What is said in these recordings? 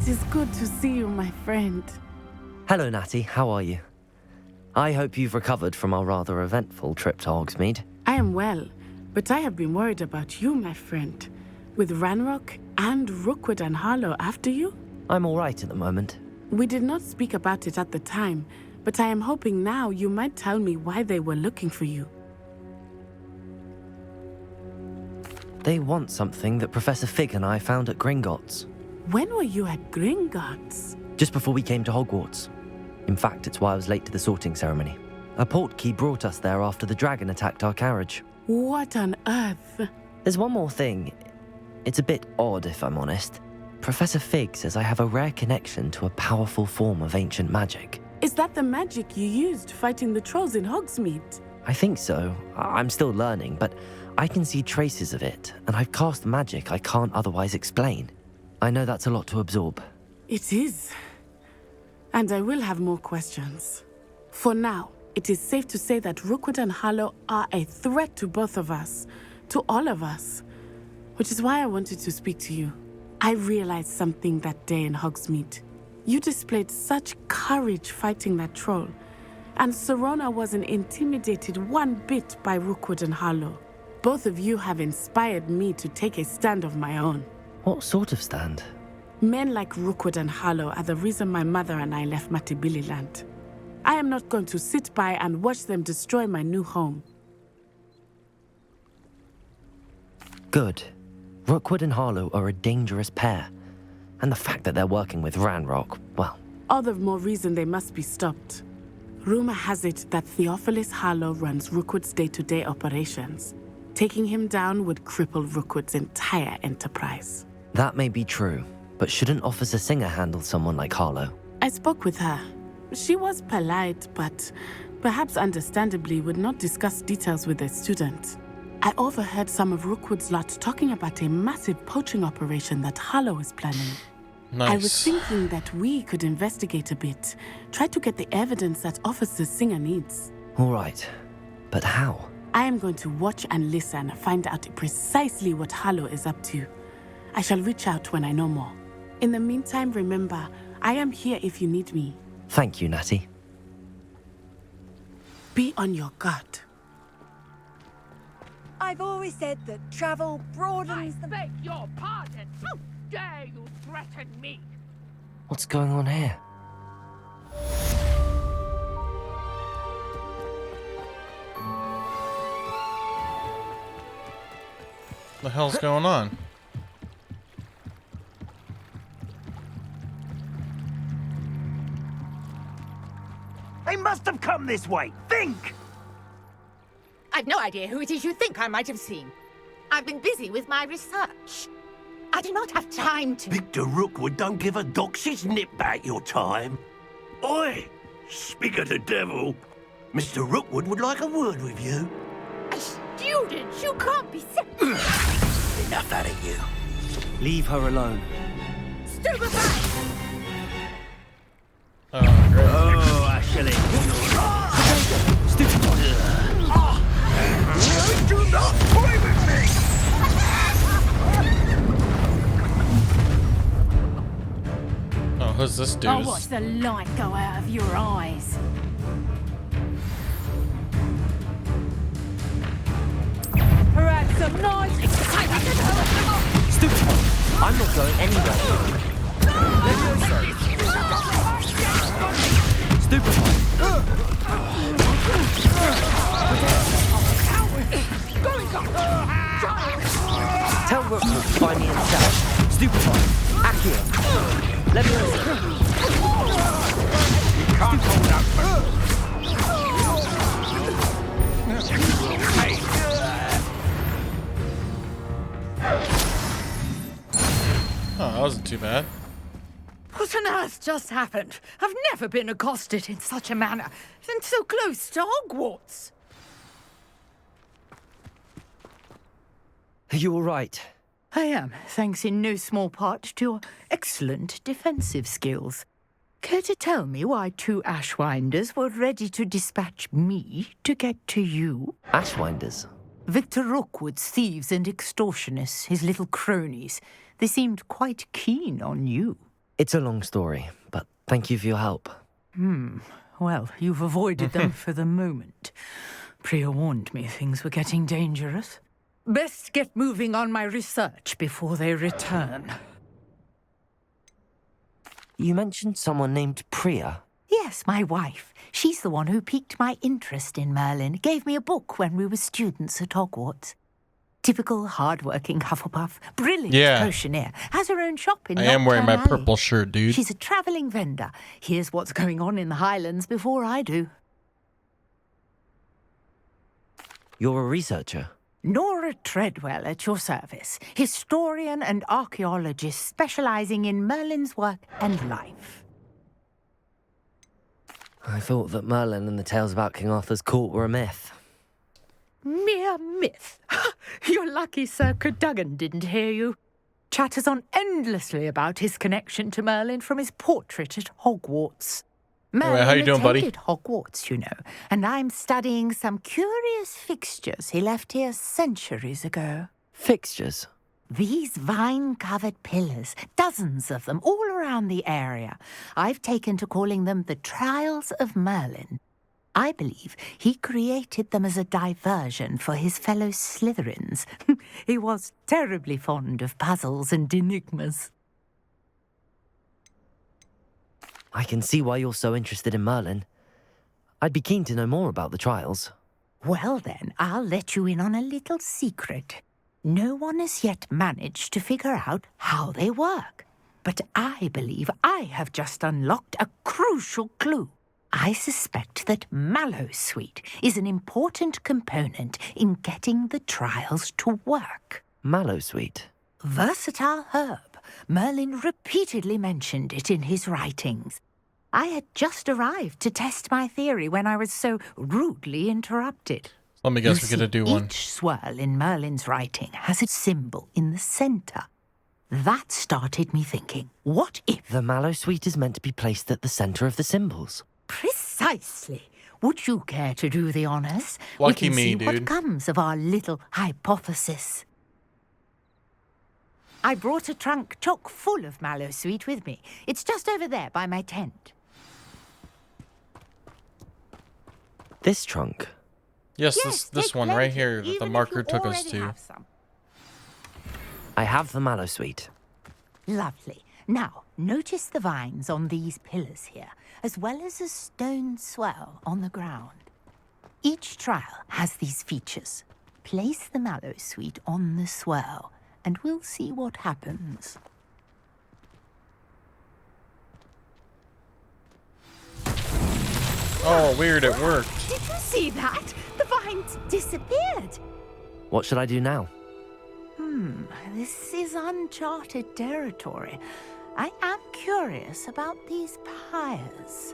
It is good to see you, my friend. Hello, Natty. How are you? I hope you've recovered from our rather eventful trip to Hogsmeade. I am well, but I have been worried about you, my friend. With Ranrock and Rookwood and Harlow after you? I'm all right at the moment. We did not speak about it at the time, but I am hoping now you might tell me why they were looking for you. They want something that Professor Fig and I found at Gringotts. When were you at Gringotts? Just before we came to Hogwarts. In fact, it's why I was late to the sorting ceremony. A portkey brought us there after the dragon attacked our carriage. What on earth? There's one more thing. It's a bit odd, if I'm honest. Professor Fig says I have a rare connection to a powerful form of ancient magic. Is that the magic you used fighting the trolls in Hogsmeade? I think so. I'm still learning, but I can see traces of it, and I've cast magic I can't otherwise explain. I know that's a lot to absorb. It is. And I will have more questions. For now, it is safe to say that Rookwood and Harlow are a threat to both of us, to all of us, which is why I wanted to speak to you. I realized something that day in Hogsmeade. You displayed such courage fighting that troll, and Serona wasn't intimidated one bit by Rookwood and Harlow. Both of you have inspired me to take a stand of my own. What sort of stand? Men like Rookwood and Harlow are the reason my mother and I left Matibililand. I am not going to sit by and watch them destroy my new home. Good. Rookwood and Harlow are a dangerous pair. And the fact that they're working with Ranrock, well... All the more reason they must be stopped. Rumor has it that Theophilus Harlow runs Rookwood's day-to-day operations. Taking him down would cripple Rookwood's entire enterprise. That may be true, but shouldn't Officer Singer handle someone like Harlow? I spoke with her. She was polite, but perhaps understandably would not discuss details with a student. I overheard some of Rookwood's lot talking about a massive poaching operation that Harlow is planning. Nice. I was thinking that we could investigate a bit, try to get the evidence that Officer Singer needs. All right, but how? I am going to watch and listen, find out precisely what Harlow is up to. I shall reach out when I know more. In the meantime, remember, I am here if you need me. Thank you, Natty. Be on your guard. I've always said that travel broadens I beg your pardon. How dare you threaten me? What's going on here? What the hell's going on? They must have come this way. Think! I've no idea who it is you think I might have seen. I've been busy with my research. I do not have time to... Victor Rookwood don't give a doxy's nip back your time. Oi! Speak of the devil. Mr. Rookwood would like a word with you. A student? You can't be so... Enough out of you. Leave her alone. Stupefied! Oh, great. Oh, Ashley. Do not play with me! Oh, who's this dude? I'll watch the light go out of your eyes. Perhaps some nice excitement. Stupid! I'm not going anywhere. Stupefy! Tell Rookwood to find me in cell. Stupefy! Accio! Let me listen. You can't hold up. Oh, that wasn't too bad. What on earth just happened? I've never been accosted in such a manner, and so close to Hogwarts. Are you all right? I am, thanks in no small part to your excellent defensive skills. Care to tell me why two Ashwinders were ready to dispatch me to get to you? Ashwinders? Victor Rookwood's thieves and extortionists, his little cronies. They seemed quite keen on you. It's a long story, but thank you for your help. Well, you've avoided them for the moment. Priya warned me things were getting dangerous. Best get moving on my research before they return. You mentioned someone named Priya. Yes, my wife. She's the one who piqued my interest in Merlin. Gave me a book when we were students at Hogwarts. Typical hard-working Hufflepuff. Brilliant potioneer. Has her own shop in I am wearing my Nocturne Alley. purple shirt, dude. She's a travelling vendor. Here's what's going on in the Highlands before I do. You're a researcher. Nora Treadwell at your service. Historian and archaeologist specialising in Merlin's work and life. I thought that Merlin and the tales about King Arthur's court were a myth. Mere myth. You're lucky Sir Cadogan didn't hear you. Chatters on endlessly about his connection to Merlin from his portrait at Hogwarts. Merlin how you doing, buddy? attended Hogwarts, you know, and I'm studying some curious fixtures he left here centuries ago. Fixtures? These vine-covered pillars, dozens of them, all around the area. I've taken to calling them the Trials of Merlin. I believe he created them as a diversion for his fellow Slytherins. He was terribly fond of puzzles and enigmas. I can see why you're so interested in Merlin. I'd be keen to know more about the trials. Well then, I'll let you in on a little secret. No one has yet managed to figure out how they work. But I believe I have just unlocked a crucial clue. I suspect that Mallowsweet is an important component in getting the trials to work. Mallowsweet? Versatile herb. Merlin repeatedly mentioned it in his writings. I had just arrived to test my theory when I was so rudely interrupted. Let me guess, You we're gonna see, do one. Each swirl in Merlin's writing has a symbol in the centre. That started me thinking, what if... The Mallowsweet is meant to be placed at the centre of the symbols. Precisely. Would you care to do the honours? Lucky we can me, see dude. what comes of our little hypothesis. I brought a trunk chock full of Mallowsweet with me. It's just over there by my tent. This trunk? Yes, Yes, this take one right plenty, here that the even if marker you took us already to. have some. I have the Mallowsweet. Lovely. Now, notice the vines on these pillars here, as well as a stone swell on the ground. Each trial has these features. Place the Mallowsweet on the swell, and we'll see what happens. Oh, weird, it worked. Did you see that? The vines disappeared. What should I do now? This is uncharted territory. I am curious about these pyres.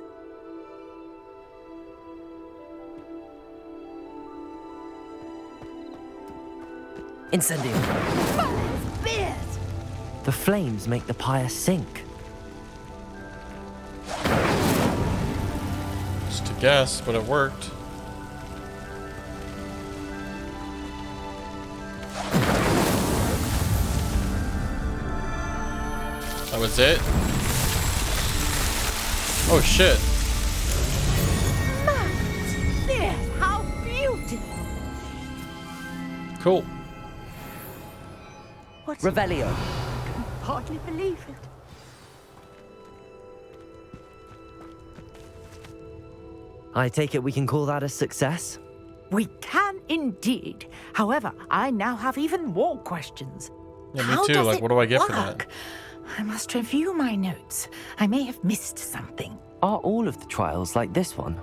Incendium! Merlin's beard! The flames make the pyre sink. Just a guess, but it worked. That was it? Oh shit. Merlin's beard! How beautiful! Cool. What's Revelio. Hardly believe it. I take it we can call that a success? We can indeed. However, I now have even more questions. Yeah, me How too. does Like, it what do I get for that? work? I must review my notes. I may have missed something. Are all of the trials like this one?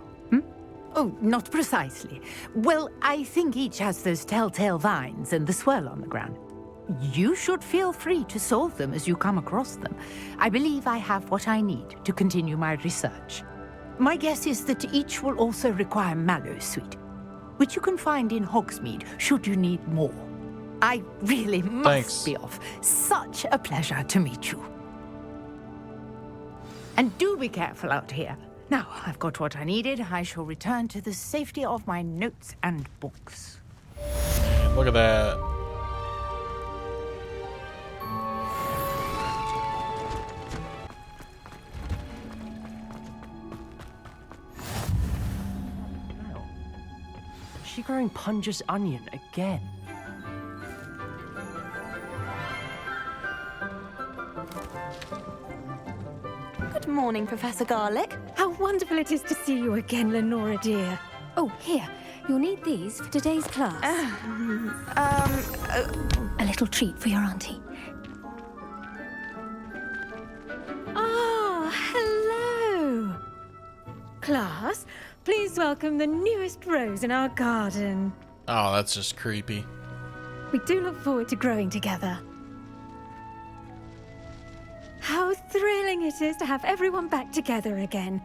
Oh, not precisely. Well, I think each has those telltale vines and the swirl on the ground. You should feel free to solve them as you come across them. I believe I have what I need to continue my research. My guess is that each will also require Mallowsweet, which you can find in Hogsmeade should you need more. I really must Thanks. be off. Such a pleasure to meet you. And do be careful out here. Now, I've got what I needed. I shall return to the safety of my notes and books. Look at that. she growing Punja's onion again? Good morning, Professor Garlick. How wonderful it is to see you again, Lenora dear. Oh, here. You'll need these for today's class. A little treat for your auntie. Ah, hello. Class, please welcome the newest rose in our garden. Oh, that's just creepy. We do look forward to growing together. How thrilling it is to have everyone back together again.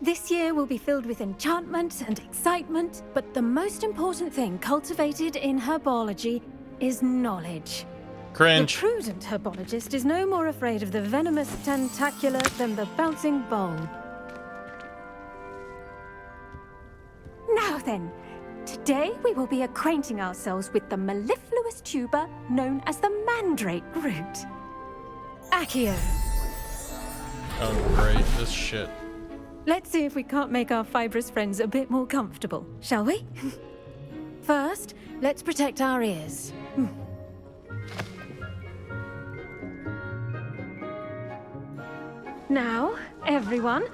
This year will be filled with enchantment and excitement, but the most important thing cultivated in herbology is knowledge. Cringe. The prudent herbologist is no more afraid of the venomous tentacular than the bouncing bulb. Now then, today we will be acquainting ourselves with the mellifluous tuber known as the mandrake root. Accio. Oh, great. This shit. Let's see if we can't make our fibrous friends a bit more comfortable, shall we? First, let's protect our ears. Now, everyone,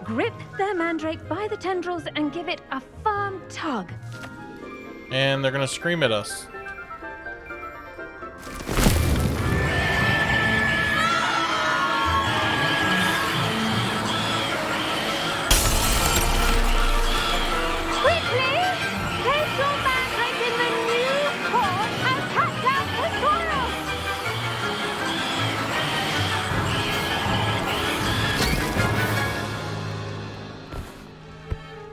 grip their mandrake by the tendrils and give it a firm tug. And they're gonna scream at us.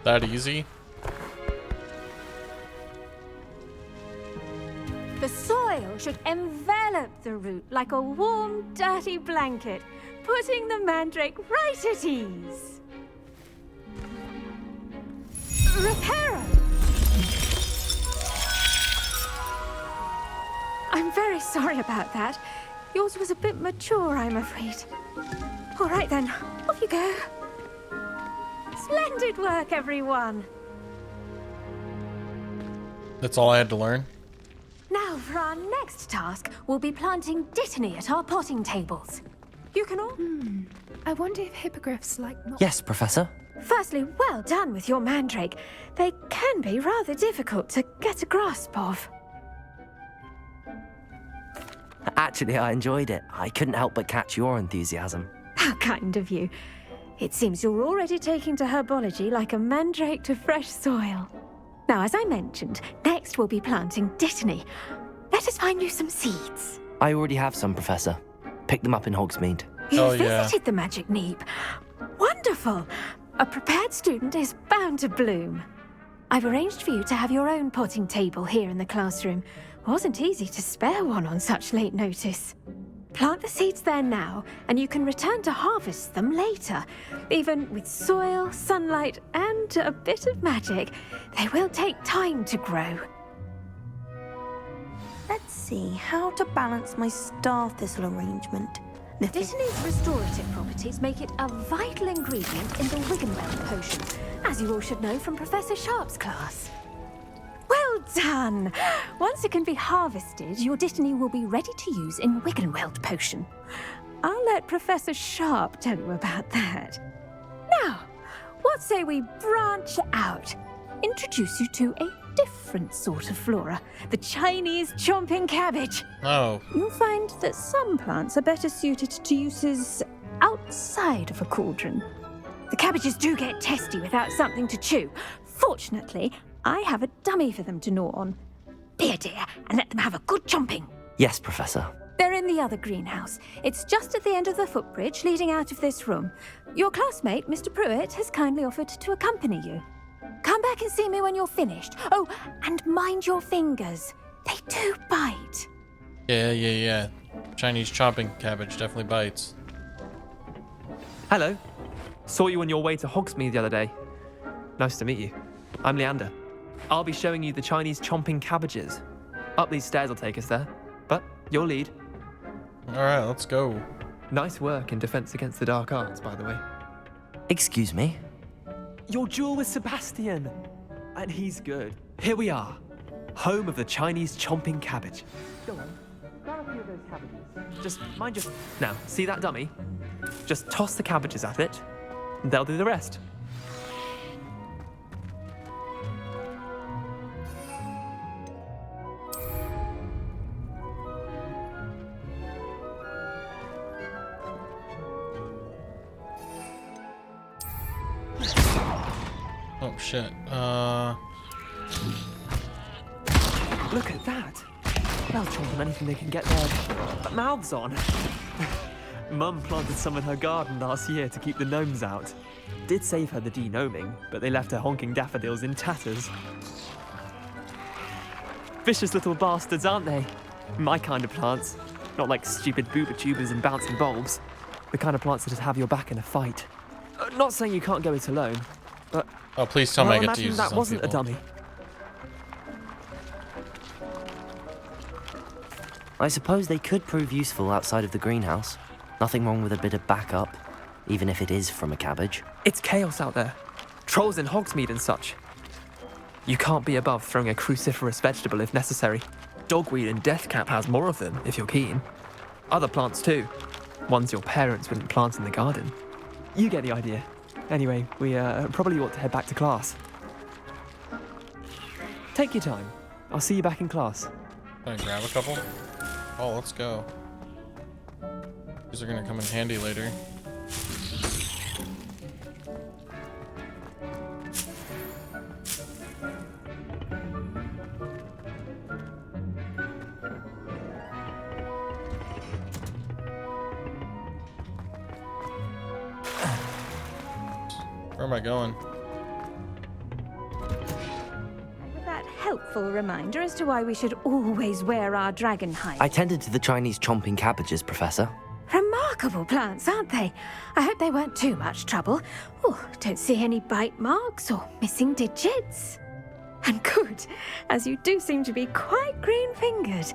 That easy? The soil should envelop the root like a warm, dirty blanket, putting the mandrake right at ease. Reparo! I'm very sorry about that. Yours was a bit mature, I'm afraid. All right then, off you go. Splendid work, everyone! That's all I had to learn? Now, for our next task, we'll be planting dittany at our potting tables. You can all... I wonder if hippogriffs like... Yes, Professor. Firstly, well done with your mandrake. They can be rather difficult to get a grasp of. Actually, I enjoyed it. I couldn't help but catch your enthusiasm. How kind of you. It seems you're already taking to herbology like a mandrake to fresh soil. Now, as I mentioned, next we'll be planting dittany. Let us find you some seeds. I already have some, Professor. Picked them up in Hogsmeade. You visited the Magic Neep. Wonderful. A prepared student is bound to bloom. I've arranged for you to have your own potting table here in the classroom. Wasn't easy to spare one on such late notice. Plant the seeds there now, and you can return to harvest them later. Even with soil, sunlight, and a bit of magic, they will take time to grow. Let's see how to balance my star thistle arrangement. Dittany's restorative properties make it a vital ingredient in the Wiggenweld potion, as you all should know from Professor Sharp's class. Well done! Once it can be harvested, your dittany will be ready to use in Wiggenweld potion. I'll let Professor Sharp tell you about that. Now, what say we branch out? Introduce you to a different sort of flora, the Chinese chomping cabbage. Oh. You'll find that some plants are better suited to uses outside of a cauldron. The cabbages do get testy without something to chew. Fortunately, I have a dummy for them to gnaw on. Be a dear and let them have a good chomping. Yes, Professor. They're in the other greenhouse. It's just at the end of the footbridge leading out of this room. Your classmate, Mr. Pruitt, has kindly offered to accompany you. Come back and see me when you're finished. Oh, and mind your fingers. They do bite. Yeah. Chinese chopping cabbage definitely bites. Hello. Saw you on your way to Hogsmeade the other day. Nice to meet you. I'm Leander. I'll be showing you the Chinese chomping cabbages. Up these stairs will take us there. But your lead. Alright, let's go. Nice work in Defense Against the Dark Arts, by the way. Excuse me? Your duel with Sebastian. And he's good. Here we are, home of the Chinese chomping cabbage. Go on, grab a few of those cabbages. Just mind your... Now, see that dummy? Just toss the cabbages at it, and they'll do the rest. Oh shit. Look at that. They'll chomp on anything they can get their mouths on. Mum planted some in her garden last year to keep the gnomes out. Did save her the de-gnoming, but they left her honking daffodils in tatters. Vicious little bastards, aren't they? My kind of plants. Not like stupid booba tubers and bouncing bulbs. The kind of plants that just have your back in a fight. Not saying you can't go it alone, but... Oh, please tell me I get to use this that on wasn't people. a dummy. I suppose they could prove useful outside of the greenhouse. Nothing wrong with a bit of backup, even if it is from a cabbage. It's chaos out there. Trolls in Hogsmeade and such. You can't be above throwing a cruciferous vegetable if necessary. Dogweed and deathcap has more of them, if you're keen. Other plants too. Ones your parents wouldn't plant in the garden. You get the idea. Anyway, we probably ought to head back to class. Take your time. I'll see you back in class. Can I grab a couple? Oh, let's go. These are gonna come in handy later. Where am I going? With that helpful reminder as to why we should always wear our dragon hide. I tended to the Chinese chomping cabbages, Professor. Remarkable plants, aren't they? I hope they weren't too much trouble. Oh, don't see any bite marks or missing digits. And good, as you do seem to be quite green-fingered.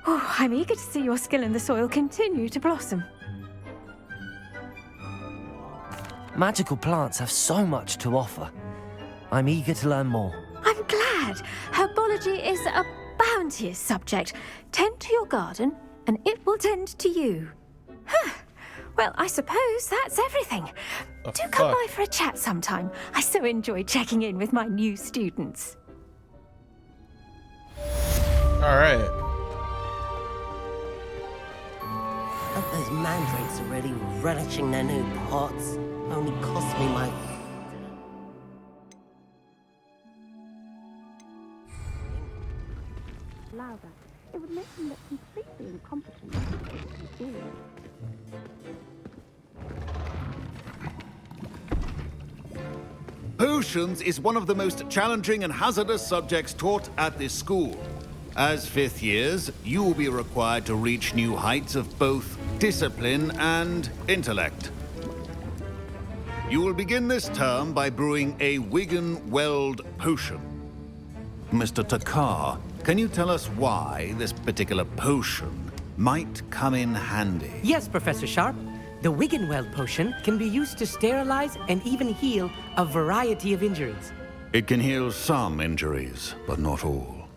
Oh, I'm eager to see your skill in the soil continue to blossom. Magical plants have so much to offer. I'm eager to learn more. I'm glad. Herbology is a bounteous subject. Tend to your garden, and it will tend to you. Huh. Well, I suppose that's everything. Do come by for a chat sometime. I so enjoy checking in with my new students. All right. Hope those mandrakes are really relishing their new pots. Only cost me my... Louder. It would make them look completely incompetent. Potions is one of the most challenging and hazardous subjects taught at this school. As fifth years, you will be required to reach new heights of both discipline and intellect. You will begin this term by brewing a Wigan-Weld potion. Mr. Takar, can you tell us why this particular potion might come in handy? Yes, Professor Sharp. The Wigan-Weld potion can be used to sterilize and even heal a variety of injuries. It can heal some injuries, but not all.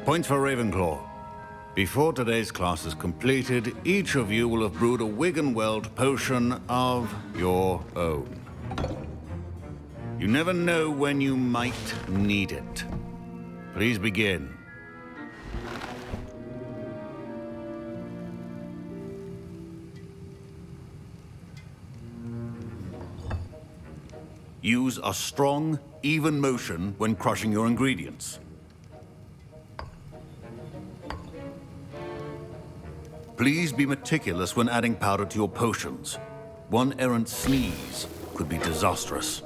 Points for Ravenclaw. Before today's class is completed, each of you will have brewed a Wigan-Weld potion of your own. You never know when you might need it. Please begin. Use a strong, even motion when crushing your ingredients. Please be meticulous when adding powder to your potions. One errant sneeze could be disastrous.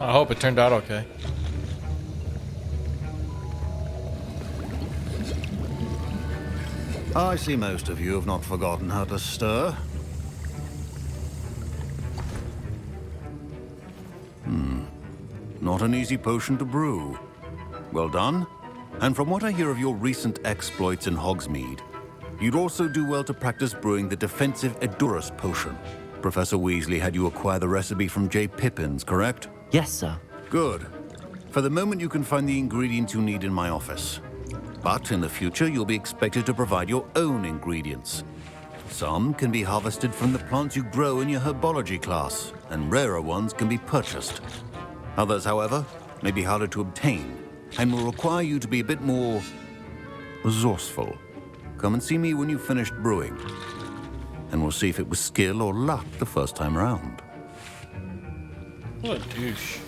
I hope it turned out okay. I see most of you have not forgotten how to stir. Not an easy potion to brew. Well done. And from what I hear of your recent exploits in Hogsmeade, you'd also do well to practice brewing the defensive Edurus potion. Professor Weasley had you acquire the recipe from J. Pippins, correct? Yes, sir. Good. For the moment, you can find the ingredients you need in my office. But in the future, you'll be expected to provide your own ingredients. Some can be harvested from the plants you grow in your herbology class, and rarer ones can be purchased. Others, however, may be harder to obtain, and will require you to be a bit more resourceful. Come and see me when you've finished brewing, and we'll see if it was skill or luck the first time around. What a douche.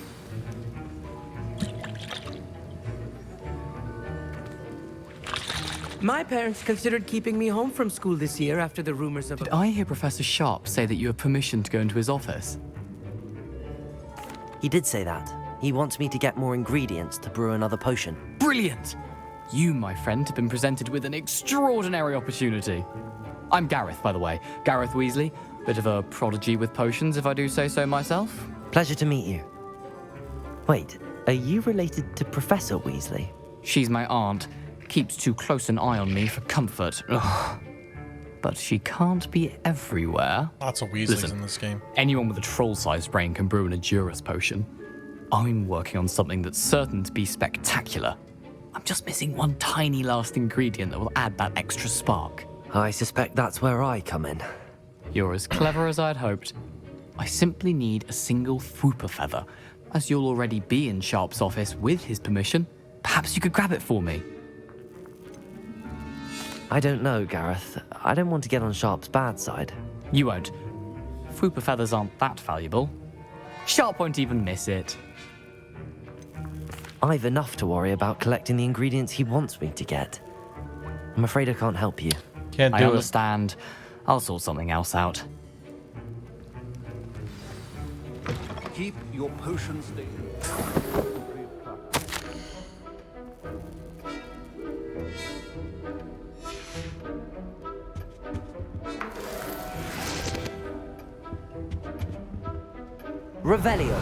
My parents considered keeping me home from school this year after the rumors of... Did I hear Professor Sharp say that you have permission to go into his office? He did say that. He wants me to get more ingredients to brew another potion. Brilliant! You, my friend, have been presented with an extraordinary opportunity. I'm Gareth, by the way. Gareth Weasley. Bit of a prodigy with potions, if I do say so myself. Pleasure to meet you. Wait, are you related to Professor Weasley? She's my aunt. Keeps too close an eye on me for comfort. Ugh. But she can't be everywhere. Lots of Weasleys in this game. Anyone with a troll-sized brain can brew an Edurus potion. I'm working on something that's certain to be spectacular. I'm just missing one tiny last ingredient that will add that extra spark. I suspect that's where I come in. You're as clever as I'd hoped. I simply need a single Fwooper feather. As you'll already be in Sharp's office with his permission, perhaps you could grab it for me. I don't know, Gareth. I don't want to get on Sharp's bad side. You won't. Fwooper feathers aren't that valuable. Sharp won't even miss it. I've enough to worry about collecting the ingredients he wants me to get. I'm afraid I can't help you. Can't do I it. understand. I'll sort something else out. Keep your potion stable. Revelio.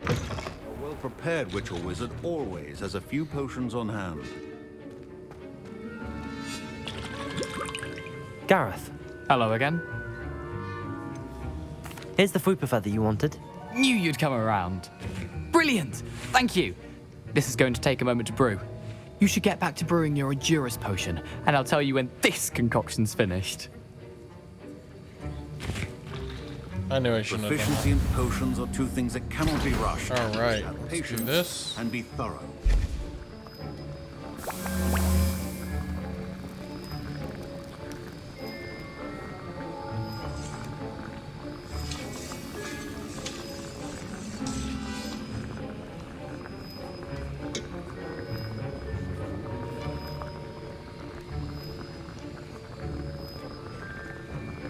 A well-prepared witch or wizard always has a few potions on hand. Gareth. Hello again. Here's the Fwooper feather you wanted. Knew you'd come around. Brilliant! Thank you. This is going to take a moment to brew. You should get back to brewing your Edurus potion, and I'll tell you when this concoction's finished. I knew I shouldn't have done Proficiency and potions are two things that cannot be rushed. All right, Have let's do patience this. and be thorough.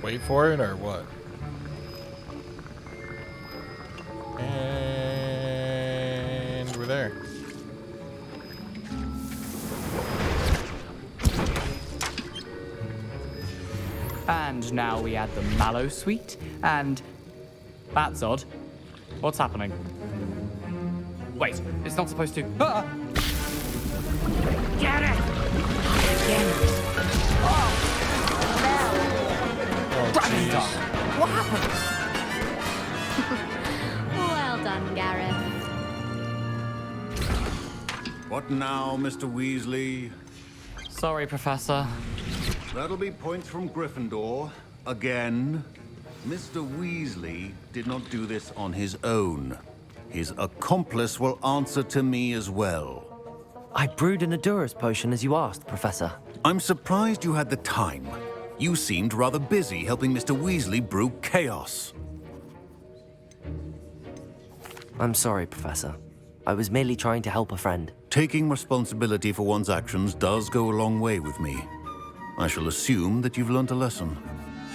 Wait for it or what? And we're there. And now we add the mallow sweet, and... That's odd. What's happening? Wait, it's not supposed to... Ah! Get it! Dragon's What happened? Well done, Gareth. What now, Mr. Weasley? Sorry, Professor. That'll be points from Gryffindor. Again. Mr. Weasley did not do this on his own. His accomplice will answer to me as well. I brewed an Edurus potion as you asked, Professor. I'm surprised you had the time. You seemed rather busy helping Mr. Weasley brew chaos. I'm sorry, Professor. I was merely trying to help a friend. Taking responsibility for one's actions does go a long way with me. I shall assume that you've learnt a lesson.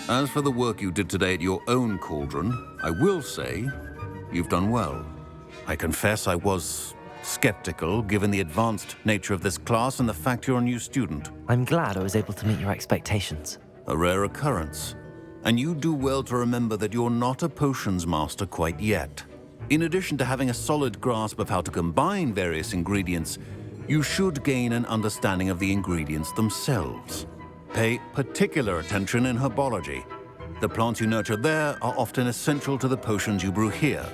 As for the work you did today at your own cauldron, I will say you've done well. I confess I was skeptical, given the advanced nature of this class and the fact you're a new student. I'm glad I was able to meet your expectations. A rare occurrence. And you do well to remember that you're not a potions master quite yet. In addition to having a solid grasp of how to combine various ingredients, you should gain an understanding of the ingredients themselves. Pay particular attention in herbology. The plants you nurture there are often essential to the potions you brew here.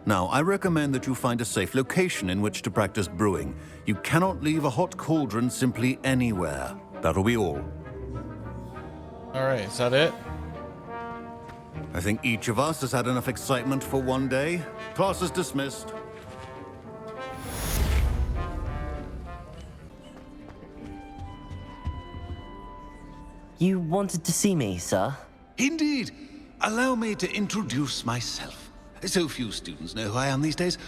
Now, I recommend that you find a safe location in which to practice brewing. You cannot leave a hot cauldron simply anywhere. That'll be all. Alright, is that it? I think each of us has had enough excitement for one day. Class is dismissed. You wanted to see me, sir? Indeed. Allow me to introduce myself. So few students know who I am these days.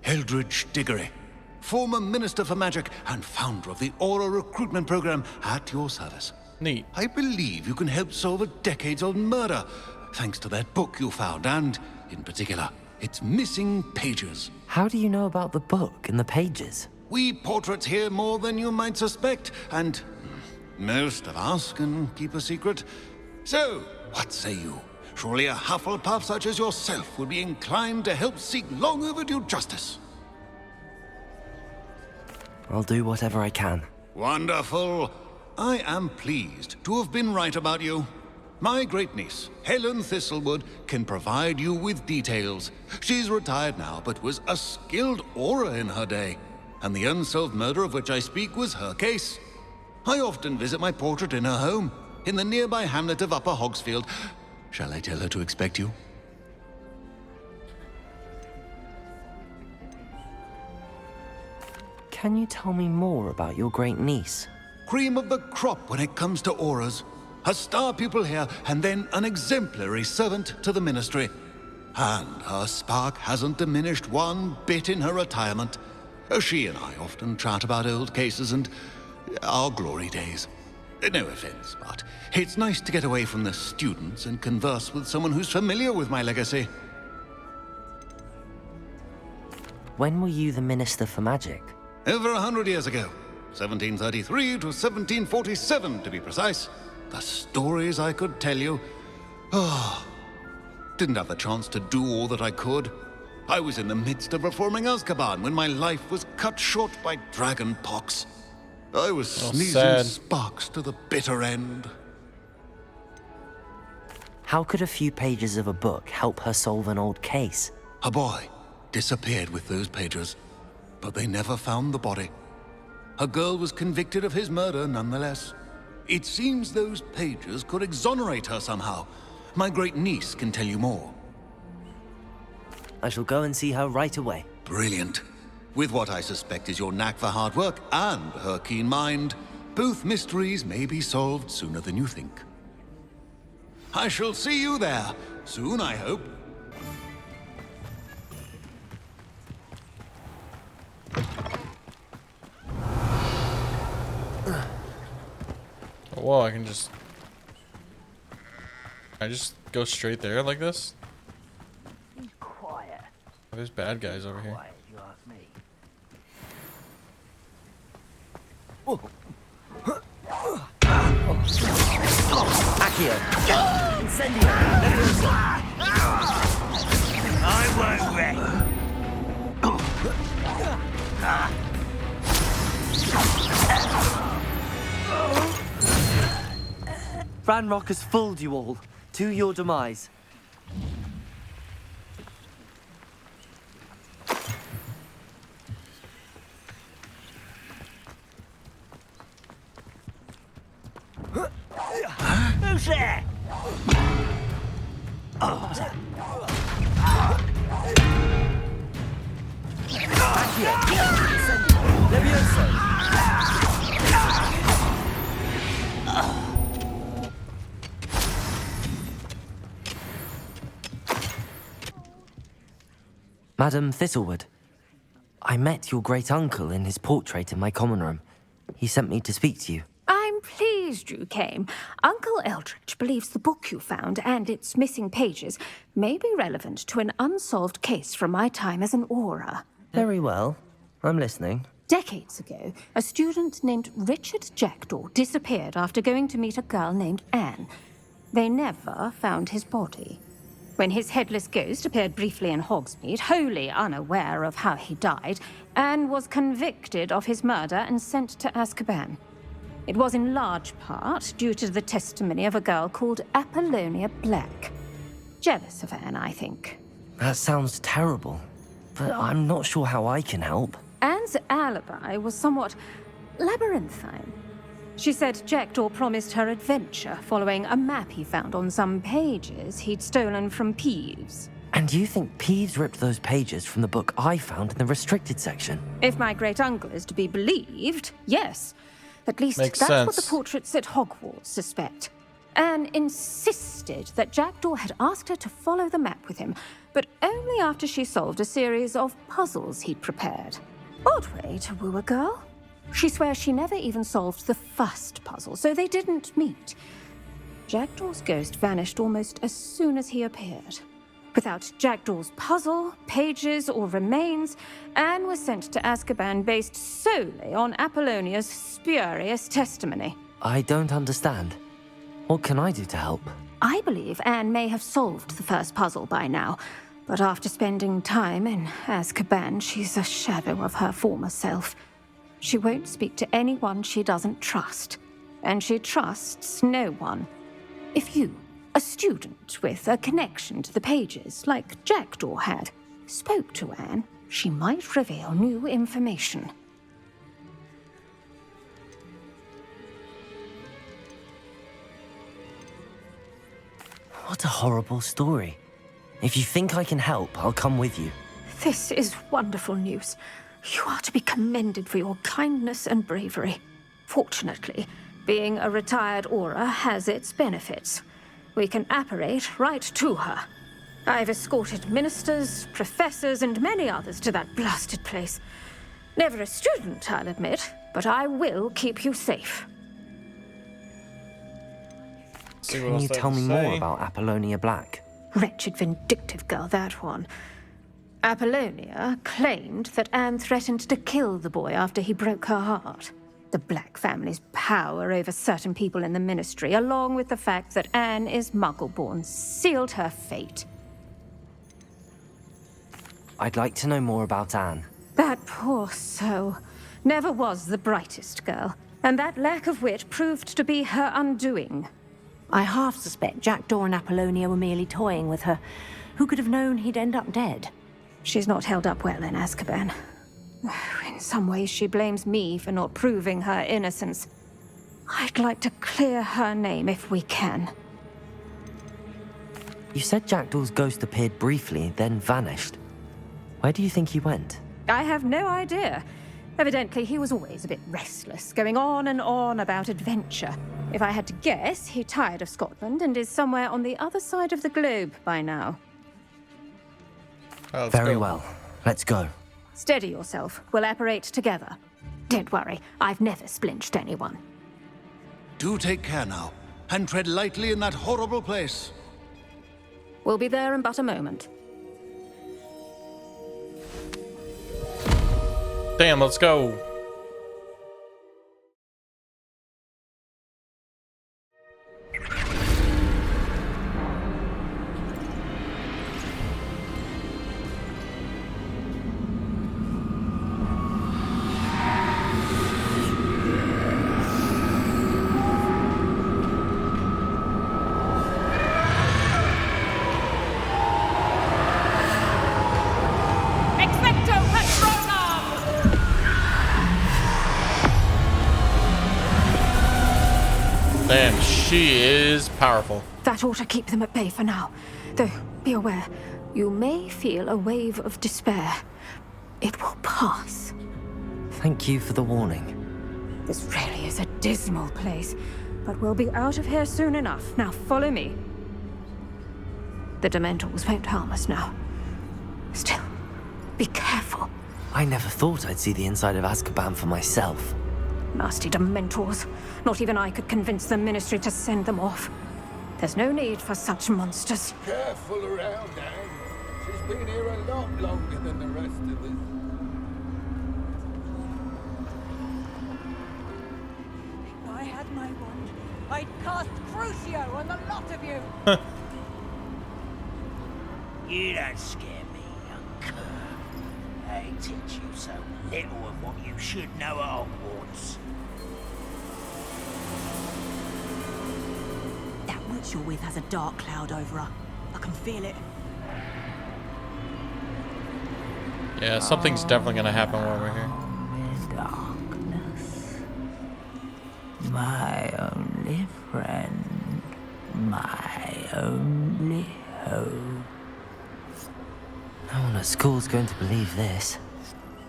Eldridge Diggory, former Minister for Magic and founder of the Aura Recruitment Program, at your service. Neat. I believe you can help solve a decades-old murder, thanks to that book you found, and, in particular, its missing pages. How do you know about the book and the pages? We portraits here more than you might suspect, and most of us can keep a secret. So, what say you? Surely a Hufflepuff such as yourself would be inclined to help seek long overdue justice. I'll do whatever I can. Wonderful. I am pleased to have been right about you. My great-niece, Helen Thistlewood, can provide you with details. She's retired now, but was a skilled aura in her day. And the unsolved murder of which I speak was her case. I often visit my portrait in her home, in the nearby hamlet of Upper Hogsfield. Shall I tell her to expect you? Can you tell me more about your great niece? Cream of the crop when it comes to auras. A star pupil here, and then an exemplary servant to the ministry. And her spark hasn't diminished one bit in her retirement. She and I often chat about old cases and our glory days. No offense, but it's nice to get away from the students and converse with someone who's familiar with my legacy. When were you the Minister for Magic? Over 100 years ago. 1733 to 1747, to be precise. The stories I could tell you. Oh, didn't have the chance to do all that I could. I was in the midst of reforming Azkaban when my life was cut short by dragon pox. I was sneezing sparks to the bitter end. How could a few pages of a book help her solve an old case? A boy disappeared with those pages, but they never found the body. A girl was convicted of his murder nonetheless. It seems those pages could exonerate her somehow. My great-niece can tell you more. I shall go and see her right away. Brilliant. With what I suspect is your knack for hard work and her keen mind, both mysteries may be solved sooner than you think. I shall see you there, soon I hope. Whoa, I just go straight there like this? Be quiet. There's bad guys over here. Quiet, you ask me. Accio! Incendio! I won't wreck. Ranrock has fooled you all, to your demise. Who's there? Madam Thistlewood, I met your great-uncle in his portrait in my common room. He sent me to speak to you. I'm pleased pleased you came. Uncle Eldritch believes the book you found and its missing pages may be relevant to an unsolved case from my time as an Auror. Very well. I'm listening. Decades ago, a student named Richard Jackdaw disappeared after going to meet a girl named Anne. They never found his body. When his headless ghost appeared briefly in Hogsmeade, wholly unaware of how he died, Anne was convicted of his murder and sent to Azkaban. It was in large part due to the testimony of a girl called Apollonia Black. Jealous of Anne, I think. That sounds terrible, but I'm not sure how I can help. Anne's alibi was somewhat labyrinthine. She said Jackdaw promised her adventure following a map he found on some pages he'd stolen from Peeves. And you think Peeves ripped those pages from the book I found in the restricted section? If my great-uncle is to be believed, yes. At least Makes that's sense. what the portraits at Hogwarts suspect. Anne insisted that Jackdaw had asked her to follow the map with him, but only after she solved a series of puzzles he'd prepared. Odd way to woo a girl. She swears she never even solved the first puzzle, so they didn't meet. Jackdaw's ghost vanished almost as soon as he appeared. Without Jackdaw's puzzle, pages, or remains, Anne was sent to Azkaban based solely on Apollonia's spurious testimony. I don't understand. What can I do to help? I believe Anne may have solved the first puzzle by now, but after spending time in Azkaban, she's a shadow of her former self. She won't speak to anyone she doesn't trust, and she trusts no one. If you, a student with a connection to the pages, like Jackdaw had, spoke to Anne, she might reveal new information. What a horrible story. If you think I can help, I'll come with you. This is wonderful news. You are to be commended for your kindness and bravery. Fortunately, being a retired Auror has its benefits. We can apparate right to her. I've escorted ministers, professors, and many others to that blasted place. Never a student, I'll admit, but I will keep you safe. Can you tell me more about Apollonia Black? Wretched, vindictive girl, that one. Apollonia claimed that Anne threatened to kill the boy after he broke her heart. The Black family's power over certain people in the ministry, along with the fact that Anne is Muggle-born, sealed her fate. I'd like to know more about Anne. That poor soul never was the brightest girl, and that lack of wit proved to be her undoing. I half suspect Jackdaw and Apollonia were merely toying with her. Who could have known he'd end up dead? She's not held up well in Azkaban. In some ways, she blames me for not proving her innocence. I'd like to clear her name if we can. You said Jackdaw's ghost appeared briefly, then vanished. Where do you think he went? I have no idea. Evidently, he was always a bit restless, going on and on about adventure. If I had to guess, he tired of Scotland and is somewhere on the other side of the globe by now. Very well. Let's go. Steady yourself. We'll apparate together. Don't worry, I've never splinched anyone. Do take care now, and tread lightly in that horrible place. We'll be there in but a moment. Damn, let's go. Damn, she is powerful. That ought to keep them at bay for now. Though, be aware, you may feel a wave of despair. It will pass. Thank you for the warning. This really is a dismal place, but we'll be out of here soon enough. Now follow me. The Dementors won't harm us now. Still, be careful. I never thought I'd see the inside of Azkaban for myself. Nasty dementors. Not even I could convince the Ministry to send them off. There's no need for such monsters. Careful around, Anne. She's been here a lot longer than the rest of us. If I had my wand, I'd cast Crucio on the lot of you. You don't scare me, young cur. I teach you so little of what you should know at Hogwarts. That witch you're with has a dark cloud over her. I can feel it. Yeah, something's definitely gonna happen while we're here. Darkness. My only friend. My only hope. No one at school's going to believe this.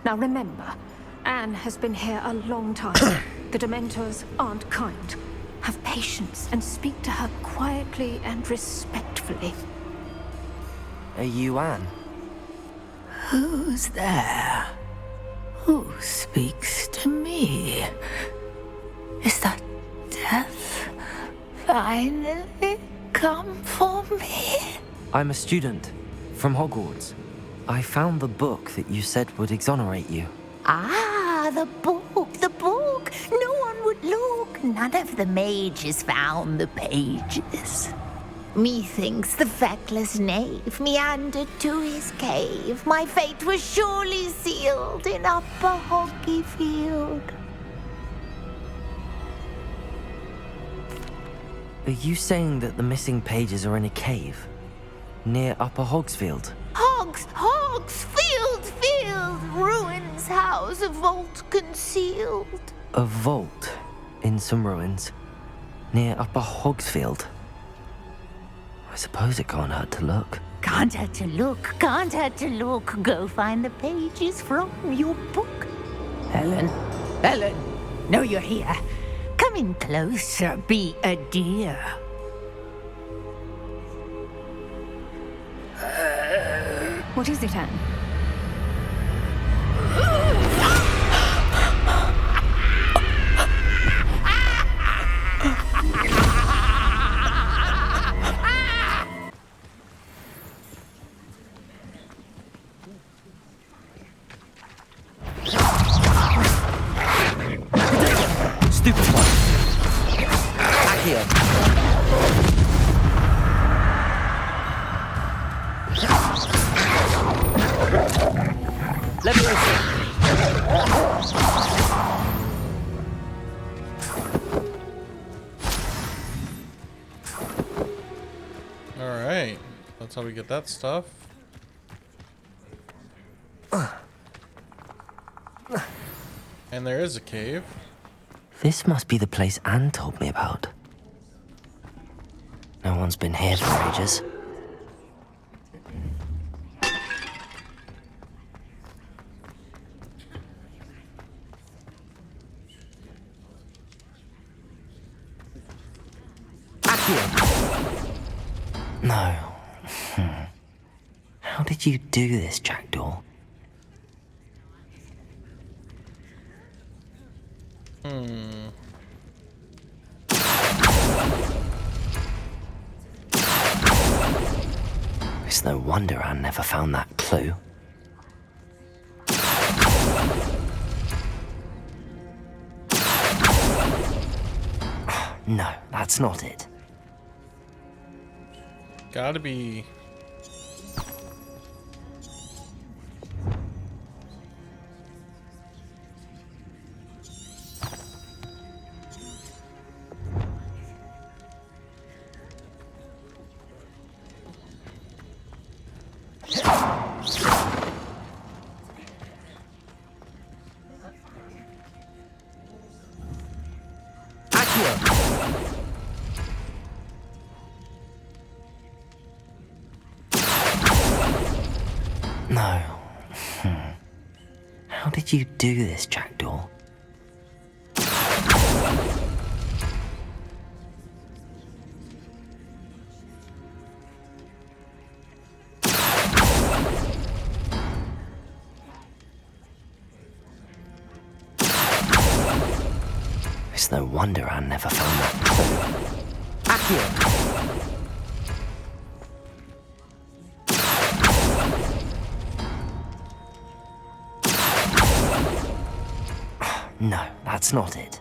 Now remember, Anne has been here a long time. The Dementors aren't kind. Have patience and speak to her quietly and respectfully. Are you Anne? Who's there? Who speaks to me? Is that death finally come for me? I'm a student from Hogwarts. I found the book that you said would exonerate you. Ah, the book, the book. No one would look. None of the mages found the pages. Methinks the feckless knave meandered to his cave. My fate was surely sealed in Upper Hoggyfield. Are you saying that the missing pages are in a cave? Near Upper Hogsfield? Field, ruins house, a vault concealed. A vault in some ruins? Near Upper Hogsfield? I suppose it can't hurt to look. Can't hurt to look, can't hurt to look. Go find the pages from your book. Ellen, know you're here. Come in closer, be a dear. What is it, Anne? Stupid one! Accio! Leviosa! Alright. That's how we get that stuff. And there is a cave. This must be the place Anne told me about. No one's been here for ages. No. How did you do this, Jackdaw? It's no wonder Anne never found that clue. No, that's not it. Gotta be. No. How did you do this, Jackdaw? no wonder Anne never found that clue. Accio! No, that's not it.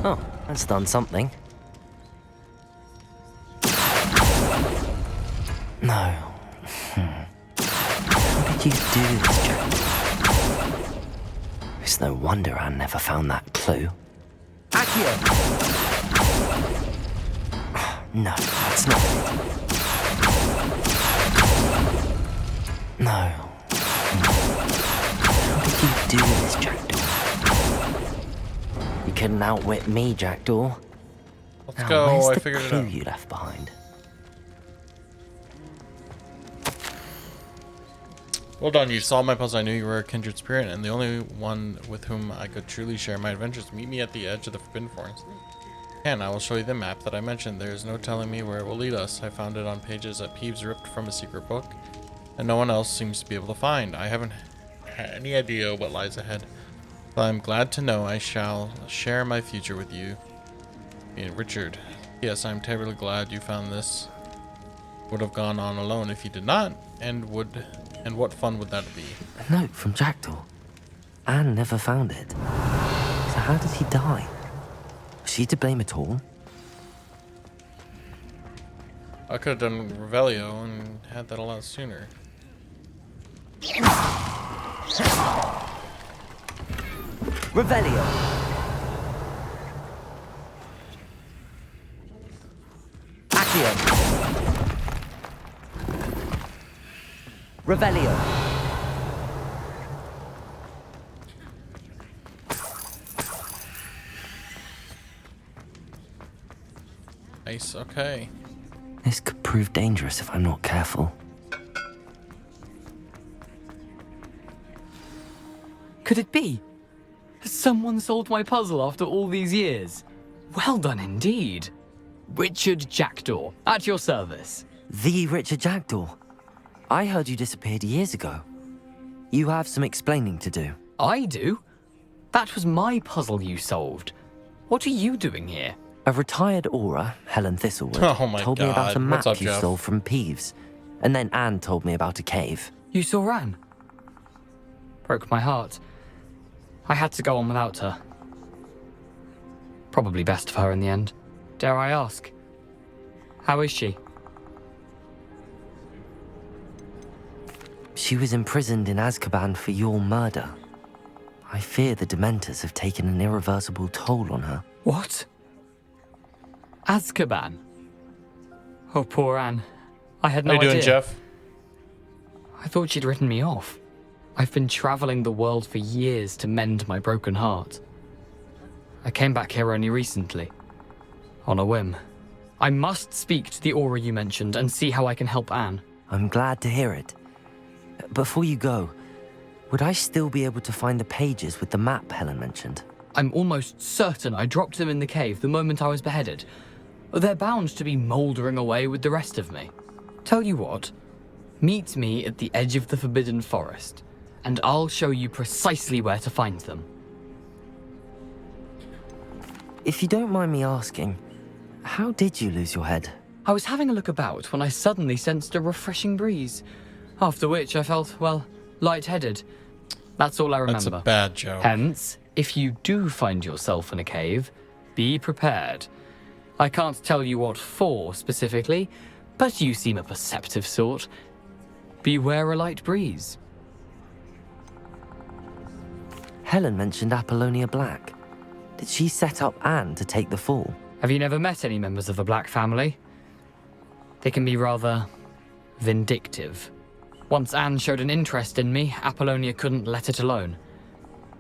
Oh, that's done something. No. How did you do this, Jack? It's no wonder Anne never found that clue. Accio! No, that's not it. No. How did you do this, Jackdaw? You couldn't outwit me, Jackdaw. Let's go, Where's I the figured it clue out. you left behind? Well done, you solved my puzzle. I knew you were a kindred spirit, and the only one with whom I could truly share my adventures. Meet me at the edge of the Forbidden Forest. And I will show you the map that I mentioned. There is no telling me where it will lead us. I found it on pages that Peeves ripped from a secret book, and no one else seems to be able to find. I haven't had any idea what lies ahead, but I'm glad to know I shall share my future with you. Richard. Yes, I'm terribly glad you found this. Would have gone on alone if you did not, and what fun would that be? A note from Jackdaw. Anne never found it. So how did he die? Was she to blame at all? I could have done Revelio and had that a lot sooner. Revelio. Accio. Revelio. Nice, okay. This could prove dangerous if I'm not careful. Could it be? Has someone solved my puzzle after all these years? Well done indeed. Richard Jackdaw, at your service. The Richard Jackdaw. I heard you disappeared years ago. You have some explaining to do. I do? That was my puzzle you solved. What are you doing here? A retired aura, Helen Thistlewood, Oh my told me about a God. map What's up, you Jeff? stole from Peeves. And then Anne told me about a cave. You saw Anne? Broke my heart. I had to go on without her. Probably best for her in the end. Dare I ask? How is she? She was imprisoned in Azkaban for your murder. I fear the Dementors have taken an irreversible toll on her. What? Azkaban? Oh, poor Anne. I had no How you idea. doing, Jeff? I thought she'd written me off. I've been traveling the world for years to mend my broken heart. I came back here only recently. On a whim. I must speak to the aura you mentioned and see how I can help Anne. I'm glad to hear it. Before you go, would I still be able to find the pages with the map Helen mentioned? I'm almost certain I dropped them in the cave the moment I was beheaded. They're bound to be mouldering away with the rest of me. Tell you what, meet me at the edge of the Forbidden Forest, and I'll show you precisely where to find them. If you don't mind me asking, how did you lose your head? I was having a look about when I suddenly sensed a refreshing breeze, after which I felt, well, lightheaded. That's all I remember. That's a bad joke. Hence, if you do find yourself in a cave, be prepared. I can't tell you what for specifically, but you seem a perceptive sort. Beware a light breeze. Helen mentioned Apollonia Black. Did she set up Anne to take the fall? Have you never met any members of the Black family? They can be rather vindictive. Once Anne showed an interest in me, Apollonia couldn't let it alone.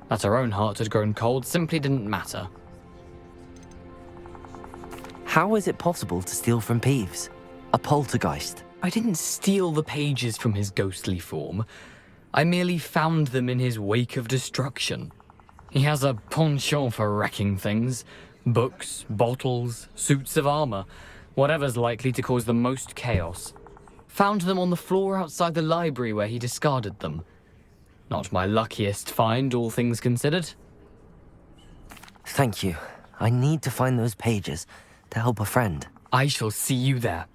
That her own heart had grown cold simply didn't matter. How is it possible to steal from Peeves? A poltergeist? I didn't steal the pages from his ghostly form. I merely found them in his wake of destruction. He has a penchant for wrecking things. Books, bottles, suits of armor, whatever's likely to cause the most chaos. Found them on the floor outside the library where he discarded them. Not my luckiest find, all things considered. Thank you. I need to find those pages to help a friend. I shall see you there.